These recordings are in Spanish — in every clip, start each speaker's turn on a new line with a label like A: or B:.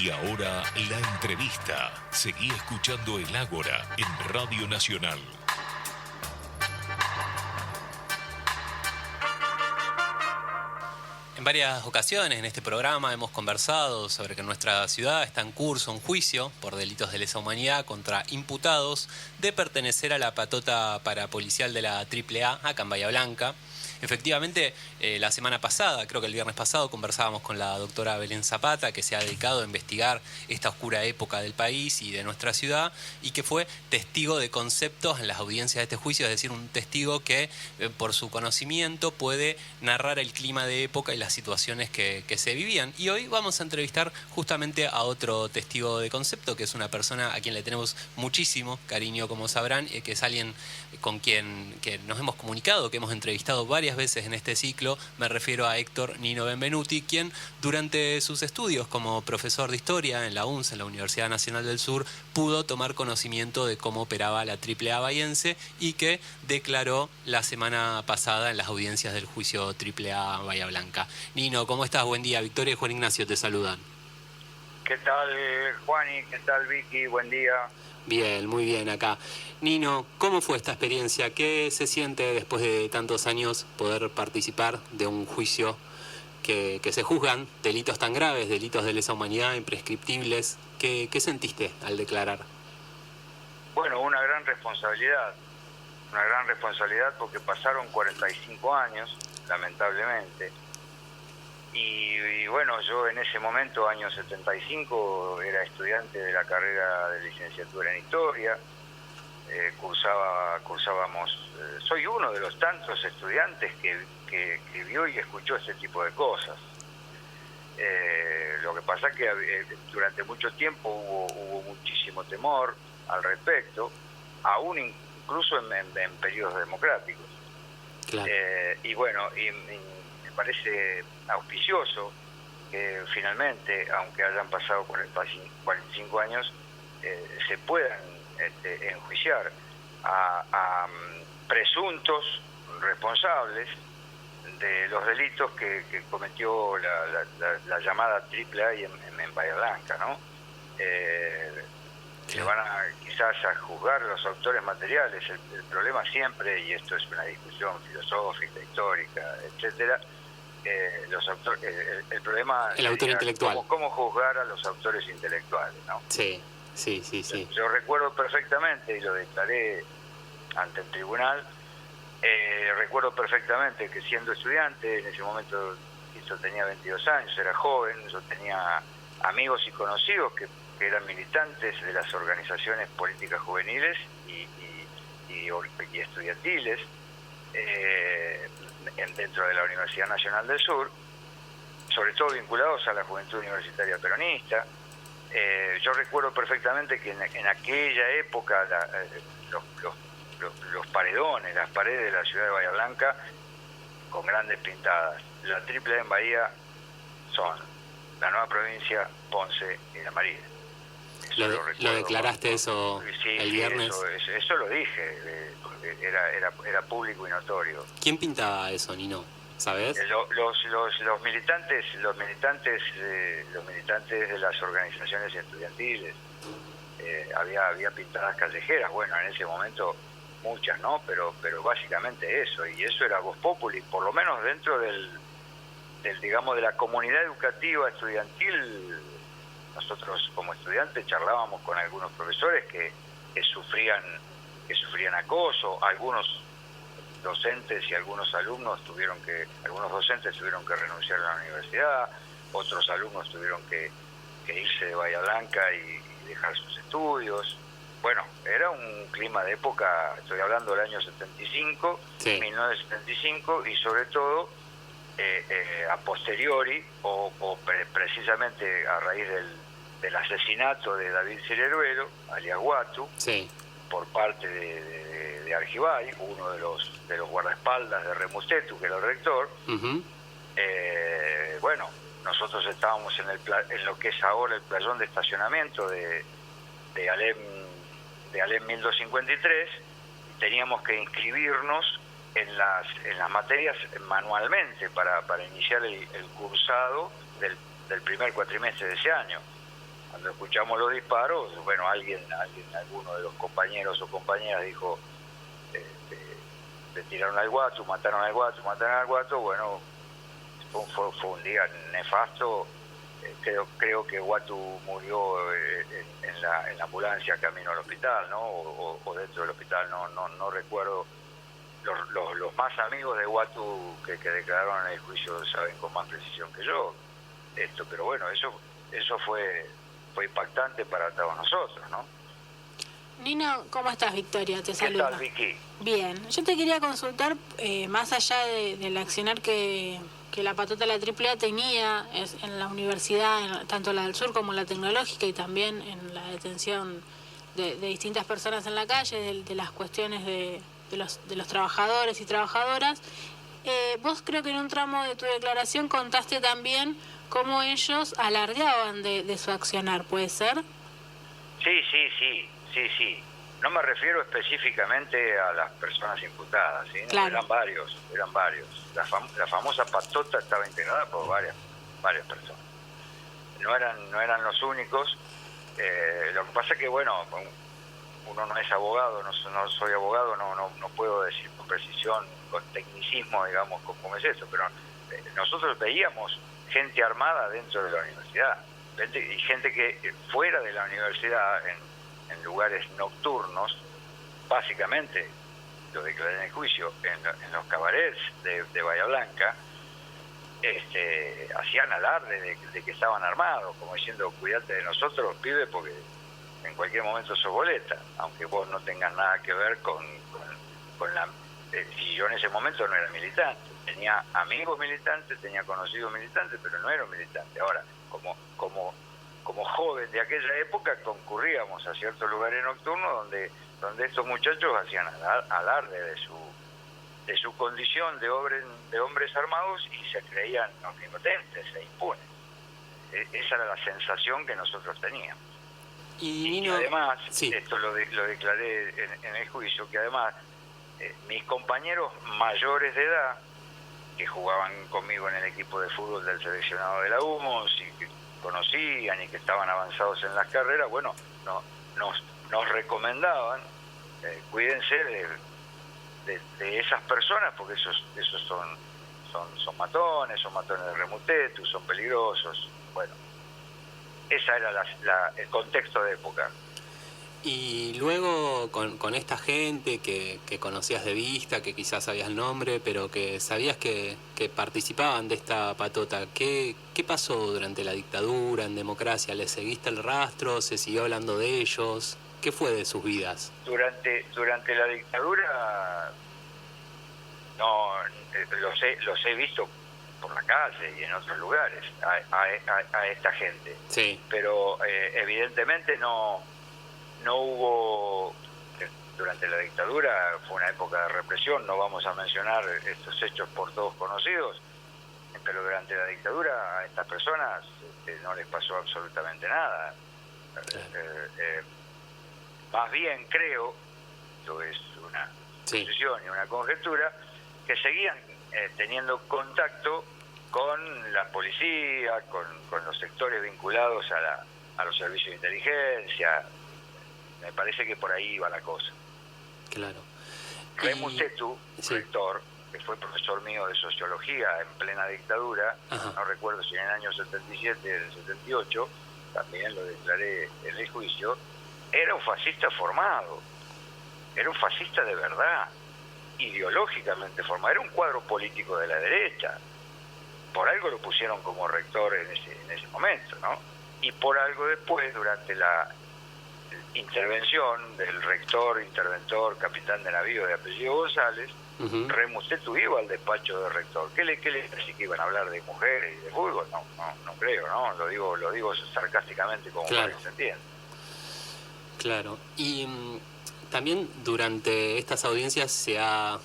A: Y ahora la entrevista. Seguí escuchando el Ágora en Radio Nacional.
B: En varias ocasiones en este programa hemos conversado sobre que en nuestra ciudad está en curso un juicio por delitos de lesa humanidad contra imputados de pertenecer a la patota parapolicial de la AAA acá en Bahía Blanca. Efectivamente, la semana pasada, creo que el viernes pasado, conversábamos con la doctora Belén Zapata, que se ha dedicado a investigar esta oscura época del país y de nuestra ciudad, y que fue testigo de conceptos en las audiencias de este juicio, es decir, un testigo que por su conocimiento puede narrar el clima de época y las situaciones que se vivían. Y hoy vamos a entrevistar justamente a otro testigo de concepto, que es una persona a quien le tenemos muchísimo cariño, como sabrán, que es alguien con quien que nos hemos comunicado, que hemos entrevistado varias veces en este ciclo. Me refiero a Héctor Nino Benvenuti, quien durante sus estudios como profesor de historia en la UNS, en la Universidad Nacional del Sur, pudo tomar conocimiento de cómo operaba la AAA bahiense y que declaró la semana pasada en las audiencias del juicio AAA Bahía Blanca. Nino, ¿cómo estás? Buen día. Victoria y Juan Ignacio te saludan.
C: ¿Qué tal, Juani? ¿Qué tal, Vicky? Buen día.
B: Bien, muy bien acá. Nino, ¿cómo fue esta experiencia? ¿Qué se siente después de tantos años poder participar de un juicio que se juzgan delitos tan graves, delitos de lesa humanidad, imprescriptibles? ¿Qué sentiste al declarar?
C: Bueno, una gran responsabilidad porque pasaron 45 años, lamentablemente. Y bueno, yo en ese momento, año 75, era estudiante de la carrera de licenciatura en Historia, cursábamos, soy uno de los tantos estudiantes que vio y escuchó este tipo de cosas. Lo que pasa es que durante mucho tiempo hubo muchísimo temor al respecto, aún incluso en periodos democráticos.
B: Claro.
C: Y bueno, me parece auspicioso que finalmente, aunque hayan pasado 45 años, se puedan enjuiciar a presuntos responsables de los delitos que cometió la llamada AAA en Bahía Blanca, ¿no? Se van quizás a juzgar los autores materiales. El problema siempre, y esto es una discusión filosófica, histórica, etcétera, el problema
B: el autor intelectual.
C: ¿Cómo juzgar a los autores intelectuales, ¿no?
B: Sí.
C: Yo recuerdo perfectamente, y lo declaré ante el tribunal, recuerdo perfectamente que siendo estudiante, en ese momento yo tenía 22 años, era joven, yo tenía amigos y conocidos que eran militantes de las organizaciones políticas juveniles y estudiantiles dentro de la Universidad Nacional del Sur, sobre todo vinculados a la juventud universitaria peronista. Yo recuerdo perfectamente que en aquella época los paredones, las paredes de la ciudad de Bahía Blanca, con grandes pintadas. La AAA en Bahía son la Nueva Provincia, Ponce y la Marina.
B: ¿Lo declaraste eso el viernes?
C: Sí, eso lo dije, era público y notorio.
B: ¿Quién pintaba eso, Nino? ¿Sabes?
C: Los militantes de las organizaciones estudiantiles. Había pintadas callejeras, bueno, en ese momento muchas, ¿no? Pero básicamente eso, y eso era vox populi, por lo menos dentro del digamos, de la comunidad educativa estudiantil. Nosotros como estudiantes charlábamos con algunos profesores que sufrían acoso, algunos docentes y algunos docentes tuvieron que renunciar a la universidad, otros alumnos tuvieron que irse de Bahía Blanca y dejar sus estudios. Bueno, era un clima de época, estoy hablando del año 75, sí. 1975, y sobre todo a posteriori o precisamente a raíz del asesinato de David Cireruelo, alias Guatu,
B: sí,
C: por parte de Argibay, uno de los guardaespaldas de Remustetu, que era el rector.
B: Uh-huh.
C: Bueno, nosotros estábamos en lo que es ahora el playón de estacionamiento de Alem 1253, y teníamos que inscribirnos en las materias manualmente para iniciar el cursado del primer cuatrimestre de ese año. Cuando escuchamos los disparos, bueno, alguno de los compañeros o compañeras dijo, le tiraron al guato, mataron al guato, bueno, fue un día nefasto. Creo que Guatu murió en la ambulancia camino al hospital, ¿no? O dentro del hospital, no recuerdo. Los más amigos de Guatu que declararon en el juicio saben con más precisión que yo esto, pero bueno, eso fue impactante para todos nosotros, ¿no?
D: Nino, ¿cómo estás? Victoria, te saluda.
C: ¿Qué tal, Vicky?
D: Bien, yo te quería consultar, más allá del accionar que la patota de la AAA tenía en la universidad, tanto la del sur como la tecnológica, y también en la detención de distintas personas en la calle, de las cuestiones de los trabajadores y trabajadoras. Vos creo que en un tramo de tu declaración contaste también cómo ellos alardeaban de su accionar, ¿puede ser?
C: Sí. No me refiero específicamente a las personas imputadas, ¿sí?
D: Claro.
C: Eran varios. La famosa patota estaba integrada por varias personas. No eran los únicos. Lo que pasa es que, bueno, uno no es abogado, no soy abogado, no puedo decir con precisión, con tecnicismo, digamos, cómo es eso, pero nosotros veíamos gente armada dentro de la universidad, y gente que fuera de la universidad, en lugares nocturnos, básicamente, lo declaré en el juicio, en los cabarets de Bahía Blanca, hacían alarde de que estaban armados, como diciendo, cuídate de nosotros, pibe, porque en cualquier momento sos boleta, aunque vos no tengas nada que ver con la... si yo en ese momento no era militante, tenía amigos militantes, tenía conocidos militantes, pero no era un militante. Ahora, como joven de aquella época, concurríamos a ciertos lugares nocturnos donde estos muchachos hacían alarde de su condición de hombres armados y se creían omnipotentes e impunes. Esa era la sensación que nosotros teníamos. Y además, sí, esto lo declaré en el juicio, que además mis compañeros mayores de edad, que jugaban conmigo en el equipo de fútbol del seleccionado de la UMOS y que conocían y que estaban avanzados en las carreras, bueno, nos recomendaban, cuídense de esas personas, porque esos son matones de remutetu, son peligrosos. Bueno, esa era el contexto de época.
B: Y luego con esta gente que conocías de vista, que quizás sabías el nombre, pero que sabías que participaban de esta patota, ¿qué pasó durante la dictadura, en democracia? ¿Les seguiste el rastro? ¿Se siguió hablando de ellos? ¿Qué fue de sus vidas?
C: Durante la dictadura no los he visto por la calle y en otros lugares a esta gente.
B: Sí.
C: Pero evidentemente no hubo, durante la dictadura fue una época de represión, no vamos a mencionar estos hechos por todos conocidos, pero durante la dictadura a estas personas no les pasó absolutamente nada. Más bien creo, esto es una suposición y una conjetura, que seguían teniendo contacto con la policía, con los sectores vinculados a los servicios de inteligencia. Me parece que por ahí iba la cosa.
B: Claro.
C: Remutetu, rector, que fue profesor mío de sociología en plena dictadura, no recuerdo si en el año 77 o el 78, también lo declaré en el juicio, era un fascista formado, era un fascista de verdad, ideológicamente formado, era un cuadro político de la derecha. Por algo lo pusieron como rector en ese momento, ¿no? Y por algo después, durante la intervención del rector, interventor, capitán de navío de apellido González, Remutetu iba al despacho del rector. ¿Qué le decía, que iban a hablar de mujeres y de fútbol? No creo, ¿no? Lo digo sarcásticamente como para que se entienda.
B: Claro. Y también durante estas audiencias se ha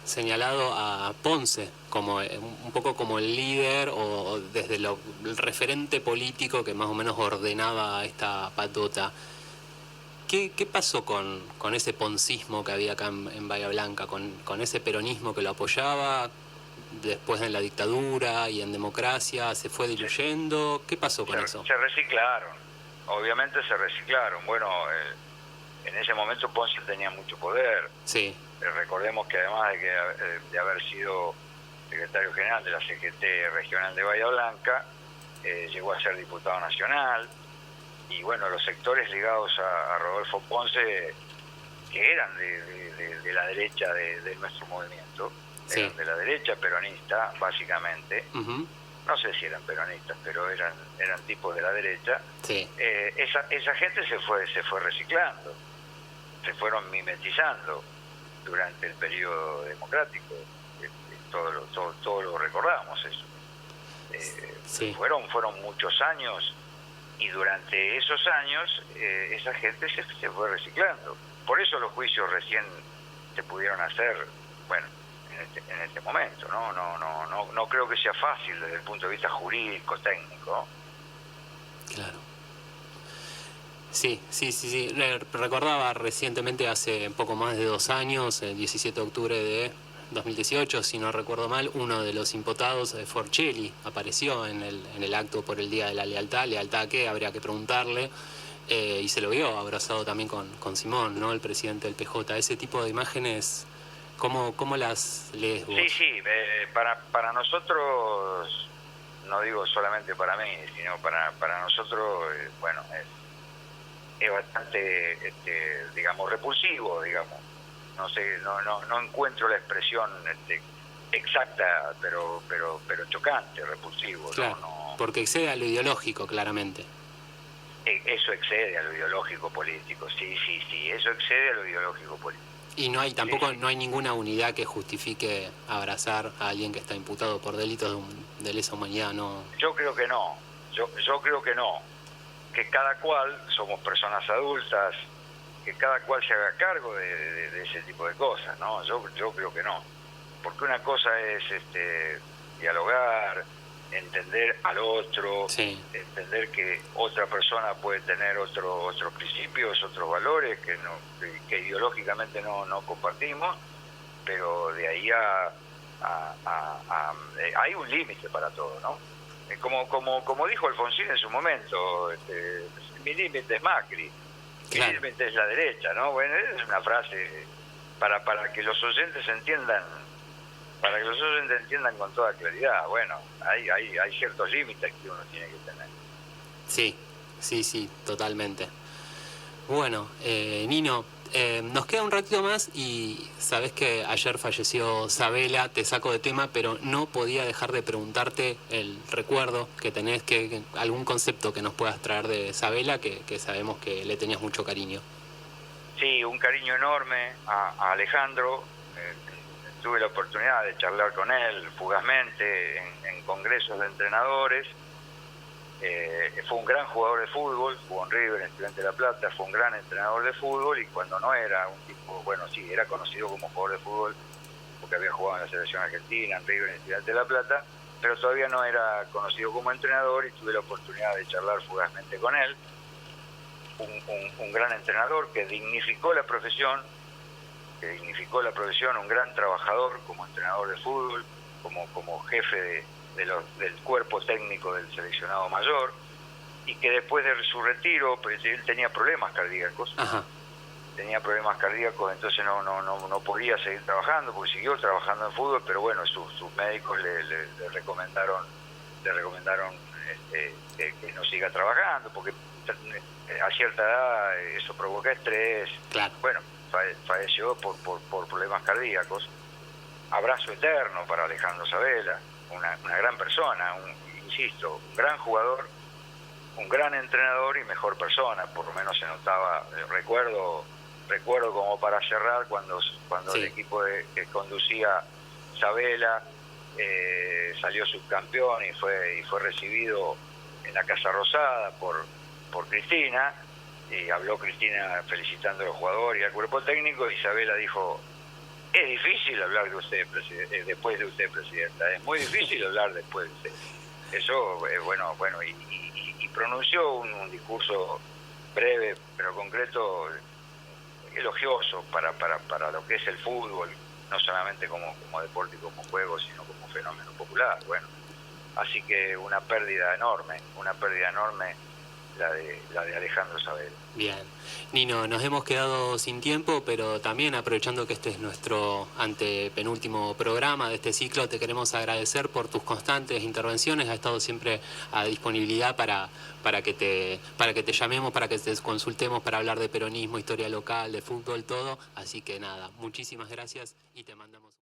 B: señalado a Ponce como un poco como el líder o desde el referente político que más o menos ordenaba esta patota. ¿Qué pasó con ese poncismo que había acá en Bahía Blanca, con ese peronismo que lo apoyaba después en la dictadura y en democracia? ¿Se fue diluyendo? ¿Qué pasó con eso?
C: Se reciclaron. obviamente se reciclaron. Bueno, en ese momento Ponce tenía mucho poder.
B: Sí.
C: Recordemos que además de haber sido secretario general de la CGT regional de Bahía Blanca, llegó a ser diputado nacional, y bueno, los sectores ligados a Rodolfo Ponce, que eran de la derecha de nuestro movimiento,
B: sí,
C: eran de la derecha peronista, básicamente.
B: Uh-huh.
C: No sé si eran peronistas, pero eran tipos de la derecha.
B: Sí.
C: Esa gente se fue reciclando, se fueron mimetizando durante el periodo democrático. Todo lo recordamos eso.
B: Sí.
C: Fueron muchos años, y durante esos años esa gente se fue reciclando. Por eso los juicios recién se pudieron hacer, bueno, en este momento, no creo que sea fácil desde el punto de vista jurídico, técnico.
B: Claro. Sí. Recordaba recientemente, hace poco más de 2 años, el 17 de octubre de 2018, si no recuerdo mal, uno de los imputados, Forcelli, apareció en el acto por el Día de la Lealtad que habría que preguntarle, y se lo vio abrazado también con Simón, ¿no?, el presidente del PJ. Ese tipo de imágenes, ¿cómo las lees vos?
C: Sí, para nosotros, no digo solamente para mí, sino para nosotros, bueno, es bastante, digamos, repulsivo, digamos. No sé, no encuentro la expresión exacta, pero chocante, repulsivo.
B: Claro,
C: no,
B: porque excede a lo ideológico, claramente.
C: Eso excede a lo ideológico político, sí, eso excede a lo ideológico político.
B: Y tampoco hay ninguna unidad que justifique abrazar a alguien que está imputado por delitos de lesa humanidad, ¿no?
C: Yo creo que no, yo creo que no, que cada cual, somos personas adultas, que cada cual se haga cargo de ese tipo de cosas, ¿no? Yo creo que no, porque una cosa es dialogar, entender al otro,
B: sí,
C: entender que otra persona puede tener otros principios, otros valores que ideológicamente no compartimos, pero de ahí hay un límite para todo, ¿no? Como dijo Alfonsín en su momento, mi límite es Macri,
B: claro,
C: mi límite es la derecha, ¿no? Bueno, es una frase para que los oyentes entiendan. Para que los oyentes entiendan con toda claridad, bueno, hay ciertos límites que uno tiene que tener.
B: Sí, totalmente. Bueno, Nino, nos queda un ratito más y sabés que ayer falleció Sabela, te saco de tema, pero no podía dejar de preguntarte el recuerdo que tenés, que algún concepto que nos puedas traer de Sabela, que sabemos que le tenías mucho cariño.
C: Sí, un cariño enorme a Alejandro. Tuve la oportunidad de charlar con él fugazmente en congresos de entrenadores. Fue un gran jugador de fútbol, jugó en River, en Estudiantes de La Plata, fue un gran entrenador de fútbol, y cuando no era un tipo, bueno, sí, era conocido como jugador de fútbol porque había jugado en la selección argentina, en River, en Estudiantes de La Plata, pero todavía no era conocido como entrenador, y tuve la oportunidad de charlar fugazmente con él. Un gran entrenador que dignificó la profesión, un gran trabajador como entrenador de fútbol, como jefe del cuerpo técnico del seleccionado mayor, y que después de su retiro, pues él tenía problemas cardíacos.
B: Ajá.
C: Entonces no podía seguir trabajando, porque siguió trabajando en fútbol, pero bueno, sus médicos le recomendaron que no siga trabajando, porque a cierta edad eso provoca estrés.
B: Claro.
C: Bueno, falleció por problemas cardíacos. Abrazo eterno para Alejandro Sabela, una gran persona, insisto, un gran jugador, un gran entrenador y mejor persona. Por lo menos se notaba. Recuerdo como para cerrar, cuando
B: sí,
C: el equipo que conducía Sabela salió subcampeón y fue recibido en la Casa Rosada por Cristina, y habló Cristina felicitando a los jugadores y al cuerpo técnico, y Sabela dijo: es difícil hablar de usted, después de usted, presidenta, es muy difícil hablar después de usted. Eso, bueno, y pronunció un discurso breve pero concreto, elogioso para lo que es el fútbol, no solamente como deporte y como juego, sino como fenómeno popular. Bueno, así que una pérdida enorme la de Alejandro Saavedra.
B: Bien. Nino, nos hemos quedado sin tiempo, pero también aprovechando que este es nuestro antepenúltimo programa de este ciclo, te queremos agradecer por tus constantes intervenciones. Ha estado siempre a disponibilidad para que te llamemos, para que te consultemos, para hablar de peronismo, historia local, de fútbol, todo. Así que nada, muchísimas gracias y te mandamos...